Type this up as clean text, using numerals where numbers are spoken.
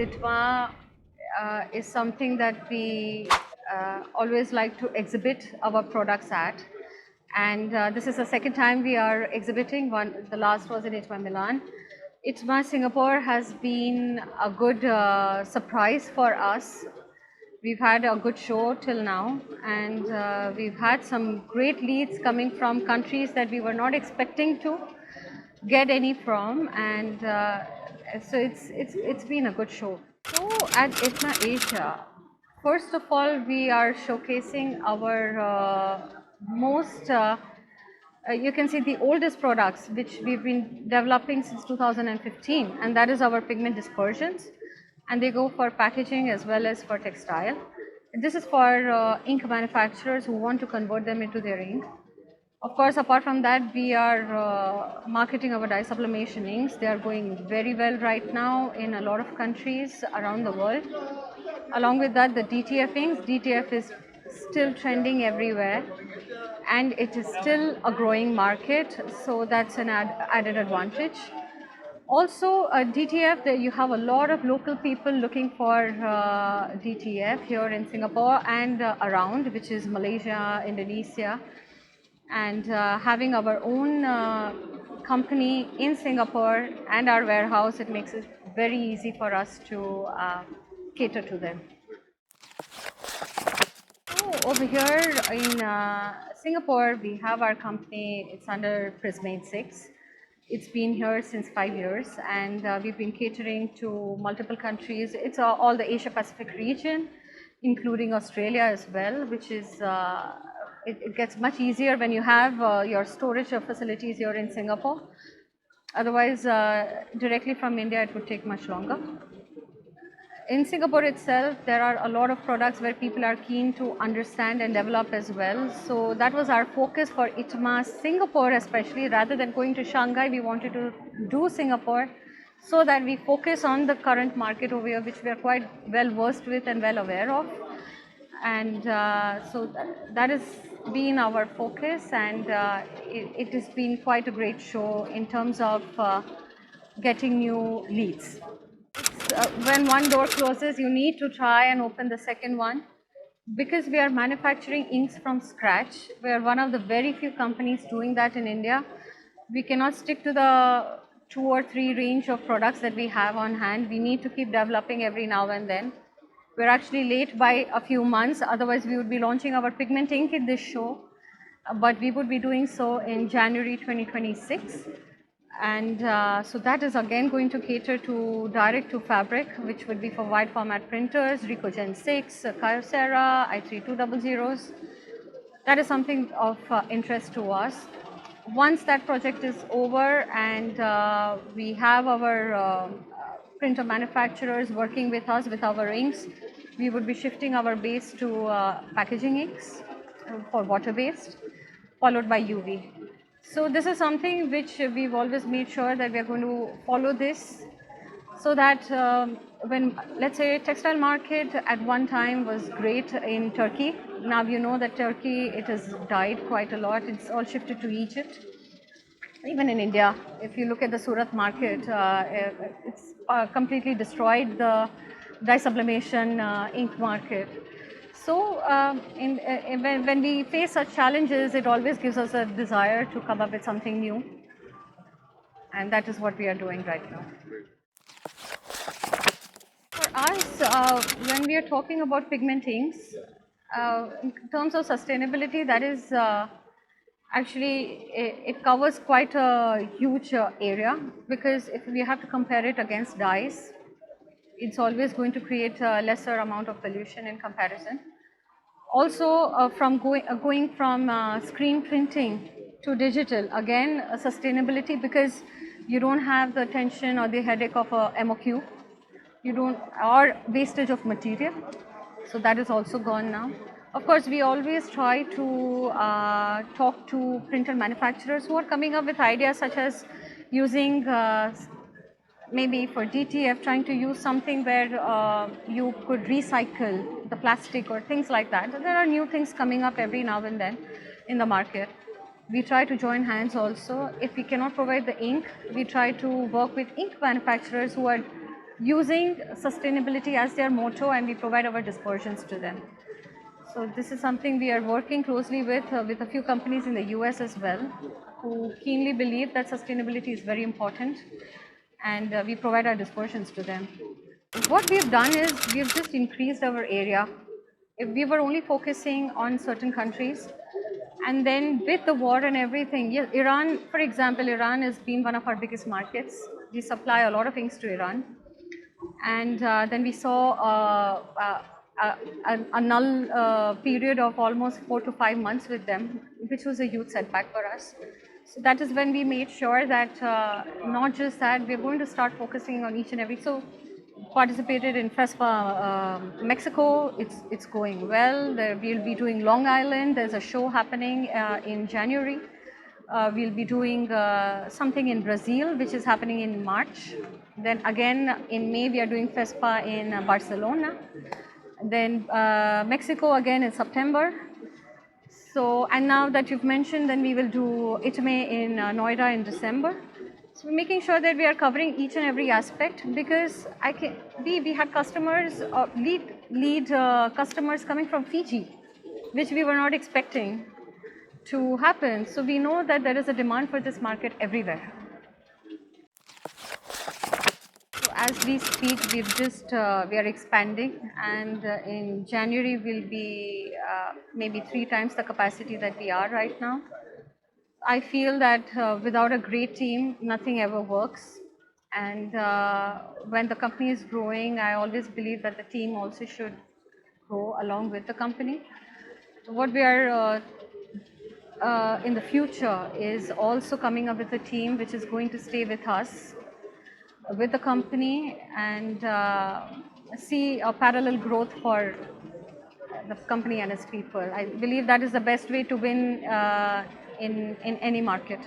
ITMA is something that we always like to exhibit our products at. And this is the second time we are exhibiting. The last was in ITMA Milan. ITMA Singapore has been a good surprise for us. We've had a good show till now, and we've had some great leads coming from countries that we were not expecting to get any from, and so it's been a good show. So at ITMA Asia, first of all, we are showcasing our most you can see the oldest products which we've been developing since 2015, and that is our pigment dispersions, and they go for packaging as well as for textile. This is for ink manufacturers who want to convert them into their ink. Of course, apart from that, we are marketing our dye sublimation inks. They are going very well right now in a lot of countries around the world. Along with that, the DTF inks. DTF is still trending everywhere, and it is still a growing market, so that's an added advantage. Also, DTF, you have a lot of local people looking for DTF here in Singapore and around, which is Malaysia, Indonesia. And having our own company in Singapore and our warehouse, it makes it very easy for us to cater to them. So over here in Singapore, we have our company. It's under Pigment 6. It's been here since 5 years, and we've been catering to multiple countries. It's all the Asia Pacific region, including Australia as well, which is it gets much easier when you have your storage facilities here in Singapore. Otherwise, directly from India, it would take much longer. In Singapore itself, there are a lot of products where people are keen to understand and develop as well. So that was our focus for ITMA Singapore especially. Rather than going to Shanghai, we wanted to do Singapore so that we focus on the current market over here, which we are quite well versed with and well aware of. And so that has been our focus, and it has been quite a great show in terms of getting new leads. When one door closes, you need to try and open the second one. Because we are manufacturing inks from scratch, we are one of the very few companies doing that in India. We cannot stick to the 2 or 3 range of products that we have on hand. We need to keep developing every now and then. We're actually late by a few months, otherwise we would be launching our pigment ink in this show, but we would be doing so in January 2026. And so that is again going to cater to direct to fabric, which would be for wide format printers, Ricoh Gen 6, Kyocera, i3-200s. That is something of interest to us. Once that project is over and we have our printer manufacturers working with us with our inks, we would be shifting our base to packaging inks for water-based, followed by UV. So this is something which we've always made sure that we are going to follow this, so that when, let's say, textile market at one time was great in Turkey. Now you know that Turkey, it has died quite a lot. It's all shifted to Egypt. Even in India, if you look at the Surat market, it's completely destroyed the dye sublimation ink market. So when we face such challenges, it always gives us a desire to come up with something new. And that is what we are doing right now. For us, when we are talking about pigment inks, in terms of sustainability, that is actually, it covers quite a huge area, because if we have to compare it against dyes, it's always going to create a lesser amount of pollution in comparison. Also, from going from screen printing to digital, again, sustainability, because you don't have the tension or the headache of a MOQ, or wastage of material. So that is also gone now. Of course, we always try to talk to printer manufacturers who are coming up with ideas such as using maybe for DTF, trying to use something where you could recycle the plastic or things like that. So there are new things coming up every now and then in the market. We try to join hands also. If we cannot provide the ink, we try to work with ink manufacturers who are using sustainability as their motto, and we provide our dispersions to them. So this is something we are working closely with a few companies in the US as well, who keenly believe that sustainability is very important, and we provide our dispersions to them. What we've done is we've just increased our area. If we were only focusing on certain countries, and then with the war and everything, yeah, Iran, for example, Iran has been one of our biggest markets. We supply a lot of things to Iran. And then we saw a null period of almost 4 to 5 months with them, which was a huge setback for us. So that is when we made sure that not just that, we're going to start focusing on each and every. So participated in FESPA Mexico, it's going well. We'll be doing Long Island, there's a show happening in January. We'll be doing something in Brazil, which is happening in March. Then again in May, we are doing FESPA in Barcelona. Then Mexico again in September. So, and now that you've mentioned, then we will do ITMA in Noida in December. So we're making sure that we are covering each and every aspect, because we had customers, lead customers coming from Fiji, which we were not expecting to happen. So we know that there is a demand for this market everywhere. So as we speak, we are expanding, and in January we'll be maybe 3 times the capacity that we are right now. I feel that without a great team, nothing ever works. And when the company is growing, I always believe that the team also should grow along with the company. What we are in the future is also coming up with a team which is going to stay with us, with the company, and see a parallel growth for the company and its people. I believe that is the best way to win in any market.